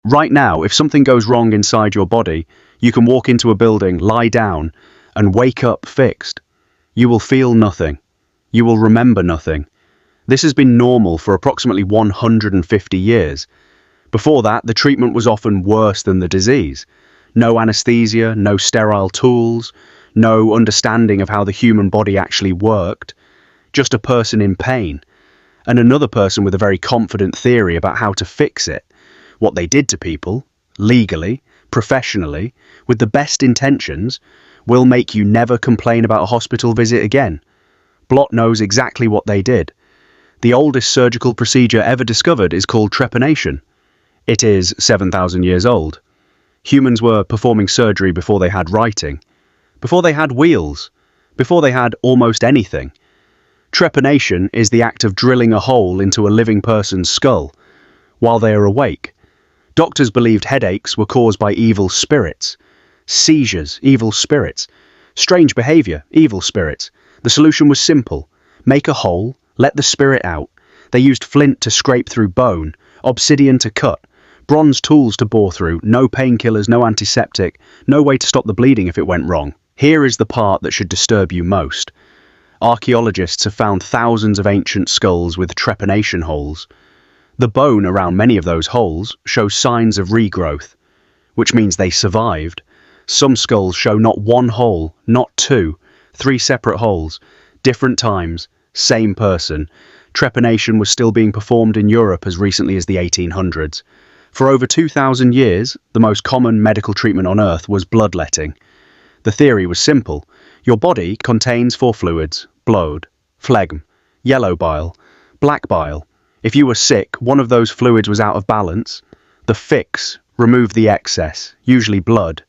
Right now, if something goes wrong inside your body, you can walk into a building, lie down, and wake up fixed. You will feel nothing. You will remember nothing. This has been normal for approximately 150 years. Before that, the treatment was often worse than the disease. No anesthesia, no sterile tools, no understanding of how the human body actually worked. Just a person in pain, and another person with a very confident theory about how to fix it. What they did to people, legally, professionally, with the best intentions, will make you never complain about a hospital visit again. Blott knows exactly what they did. The oldest surgical procedure ever discovered is called trepanation. It is 7,000 years old. Humans were performing surgery before they had writing, before they had wheels, before they had almost anything. Trepanation is the act of drilling a hole into a living person's skull while they are awake. Doctors believed headaches were caused by evil spirits, seizures, evil spirits, strange behavior, evil spirits. The solution was simple. Make a hole, let the spirit out. They used flint to scrape through bone, obsidian to cut, bronze tools to bore through, no painkillers, no antiseptic, no way to stop the bleeding if it went wrong. Here is the part that should disturb you most. Archaeologists have found thousands of ancient skulls with trepanation holes. The bone around many of those holes shows signs of regrowth, which means they survived. Some skulls show not one hole, not two, 3 separate holes, different times, same person. Trepanation was still being performed in Europe as recently as the 1800s. For over 2,000 years, the most common medical treatment on Earth was bloodletting. The theory was simple. Your body contains 4 fluids: blood, phlegm, yellow bile, black bile. If you were sick, one of those fluids was out of balance. The fix removed the excess, usually blood.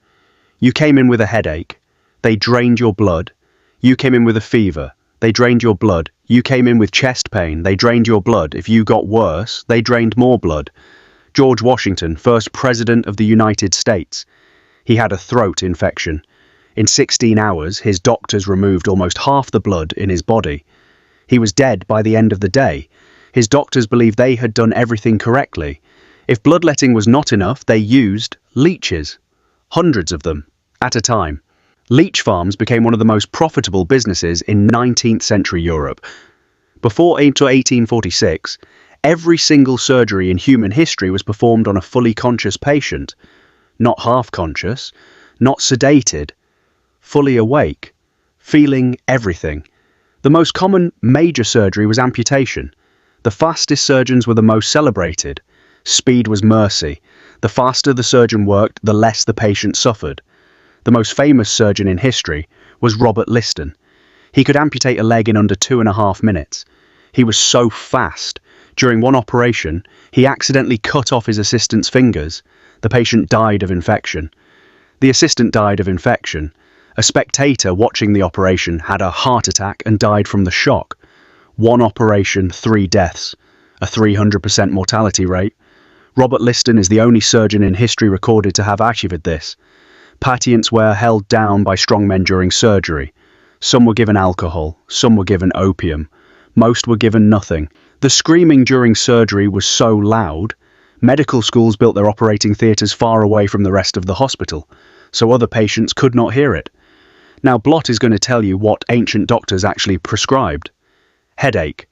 You came in with a headache. They drained your blood. You came in with a fever. They drained your blood. You came in with chest pain. They drained your blood. If you got worse, they drained more blood. George Washington, first president of the United States. He had a throat infection. In 16 hours, his doctors removed almost half the blood in his body. He was dead by the end of the day. His doctors believed they had done everything correctly. If bloodletting was not enough, they used leeches. Hundreds of them, at a time. Leech farms became one of the most profitable businesses in 19th century Europe. Before 1846, every single surgery in human history was performed on a fully conscious patient. Not half-conscious, not sedated, fully awake, feeling everything. The most common major surgery was amputation. The fastest surgeons were the most celebrated. Speed was mercy. The faster the surgeon worked, the less the patient suffered. The most famous surgeon in history was Robert Liston. He could amputate a leg in under 2.5 minutes. He was so fast. During one operation, he accidentally cut off his assistant's fingers. The patient died of infection. The assistant died of infection. A spectator watching the operation had a heart attack and died from the shock. One operation, 3 deaths, a 300% mortality rate. Robert Liston is the only surgeon in history recorded to have achieved this. Patients were held down by strongmen during surgery. Some were given alcohol, some were given opium. Most were given nothing. The screaming during surgery was so loud, medical schools built their operating theatres far away from the rest of the hospital, so other patients could not hear it. Now Blott is going to tell you what ancient doctors actually prescribed. Headache.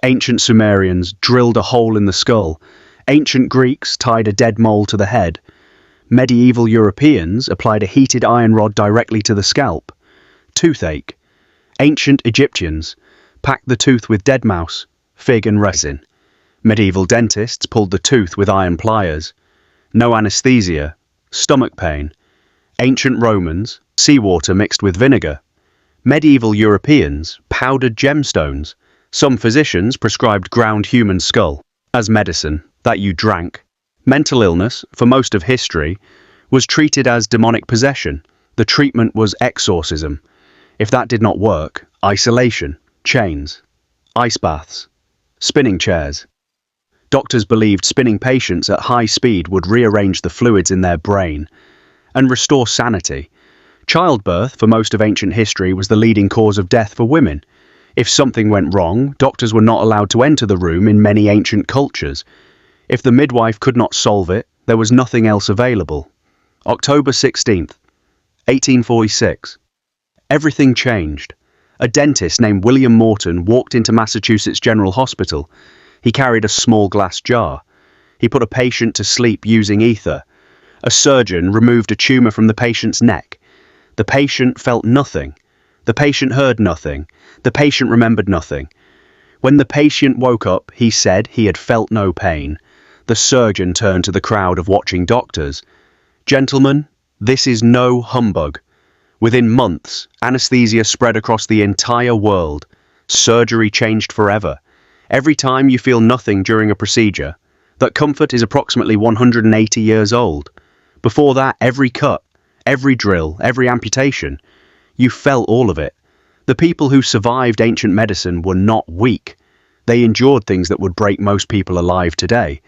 Ancient Sumerians drilled a hole in the skull. Ancient Greeks tied a dead mole to the head. Medieval Europeans applied a heated iron rod directly to the scalp. Toothache. Ancient Egyptians packed the tooth with dead mouse, fig and resin. Medieval dentists pulled the tooth with iron pliers. No anesthesia. Stomach pain. Ancient Romans, seawater mixed with vinegar. Medieval Europeans powdered gemstones. Some physicians prescribed ground human skull as medicine that you drank. Mental illness, for most of history, was treated as demonic possession. The treatment was exorcism. If that did not work, isolation, chains, ice baths, spinning chairs. Doctors believed spinning patients at high speed would rearrange the fluids in their brain and restore sanity. Childbirth, for most of ancient history, was the leading cause of death for women. If something went wrong, doctors were not allowed to enter the room in many ancient cultures. If the midwife could not solve it, There was nothing else available. October 16th, 1846. Everything changed. A dentist named William Morton walked into Massachusetts General Hospital. He carried a small glass jar. He put a patient to sleep using ether. A surgeon removed a tumor from the patient's neck. The patient felt nothing. The patient heard nothing. The patient remembered nothing. When the patient woke up, he said he had felt no pain. The surgeon turned to the crowd of watching doctors. "Gentlemen, this is no humbug." Within months, anesthesia spread across the entire world. Surgery changed forever. Every time you feel nothing during a procedure, that comfort is approximately 180 years old. Before that, every cut, every drill, every amputation, you felt all of it. The people who survived ancient medicine were not weak. They endured things that would break most people alive today.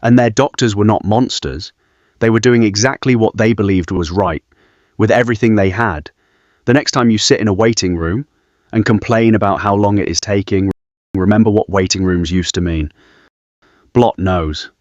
And their doctors were not monsters. They were doing exactly what they believed was right, with everything they had. The next time you sit in a waiting room and complain about how long it is taking, remember what waiting rooms used to mean. Blott knows.